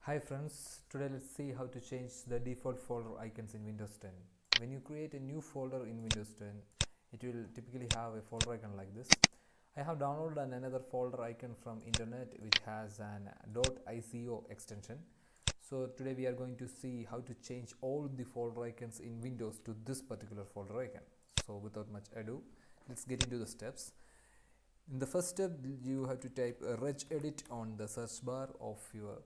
Hi friends, today let's see how to change the default folder icons in Windows 10. When you create a new folder in Windows 10, it will typically have a folder icon like this. I have downloaded another folder icon from internet which has an .ico extension. So today we are going to see how to change all the folder icons in Windows to this particular folder icon. So without much ado, let's get into the steps. In the first step, you have to type regedit on the search bar of your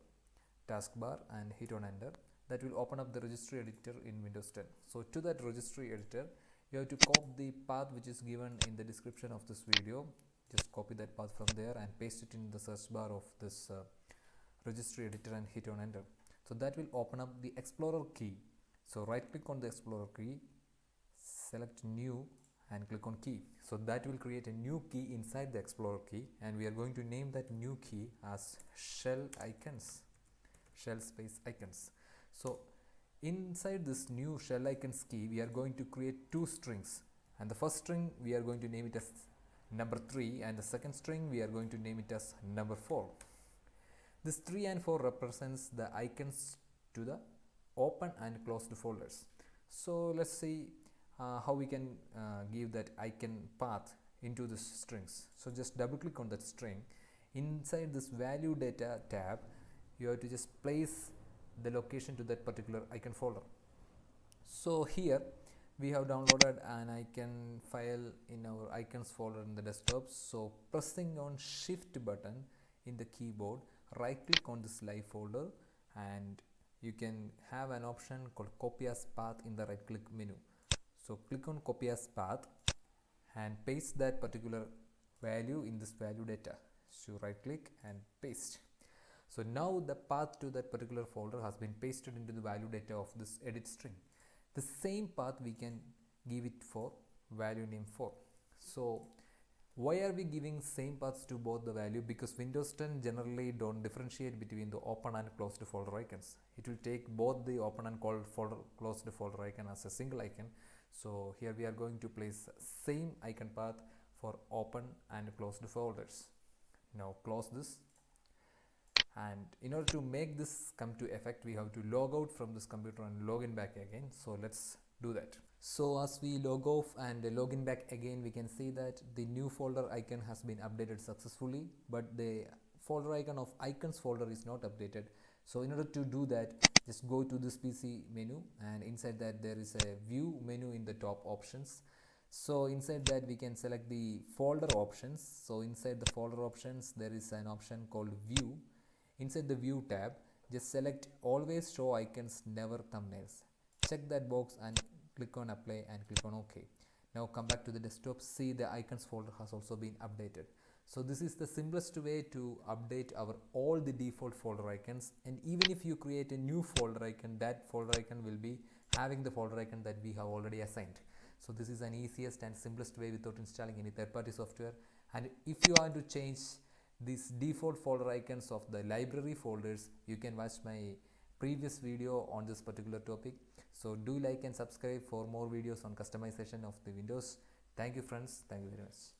taskbar and hit on enter. That will open up the registry editor in Windows 10. So to that registry editor, you have to copy the path which is given in the description of this video. Just copy that path from there and paste it in the search bar of this registry editor and hit on enter. So that will open up the Explorer key. So right click on the Explorer key, select new and click on key. So that will create a new key inside the Explorer key, and we are going to name that new key as shell space icons. So inside this new shell icons key, we are going to create two strings, and the first string we are going to name it as number 3, and the second string we are going to name it as number 4. This 3 and 4 represents the icons to the open and closed folders. So let's see how we can give that icon path into the strings. So just double click on that string. Inside this value data tab, you have to just place the location to that particular icon folder. So here we have downloaded an icon file in our icons folder in the desktop. So pressing on shift button in the keyboard, right click on this live folder, and you can have an option called copy as path in the right click menu. So click on copy as path and paste that particular value in this value data. So right click and paste. So now the path to that particular folder has been pasted into the value data of this edit string. The same path we can give it for value name 4. So why are we giving same paths to both the value? Because Windows 10 generally don't differentiate between the open and closed folder icons. It will take both the open and closed folder icon as a single icon. So here we are going to place same icon path for open and closed folders. Now close this, and in order to make this come to effect, we have to log out from this computer and log in back again. So let's do that. So as we log off and log in back again, we can see that the new folder icon has been updated successfully, but the folder icon of icons folder is not updated. So in order to do that, just go to this PC menu, and inside that there is a view menu in the top options. So inside that we can select the folder options. So inside the folder options there is an option called view. Inside the view tab, just select always show icons, never thumbnails. Check that box and click on apply and click on OK. Now come back to the desktop. See, the icons folder has also been updated. So this is the simplest way to update our all the default folder icons, and even if you create a new folder icon, that folder icon will be having the folder icon that we have already assigned. So this is an easiest and simplest way without installing any third-party software. And if you want to change these default folder icons of the library folders, you can watch my previous video on this particular topic. So do like and subscribe for more videos on customization of the Windows. Thank you friends. Thank you very much.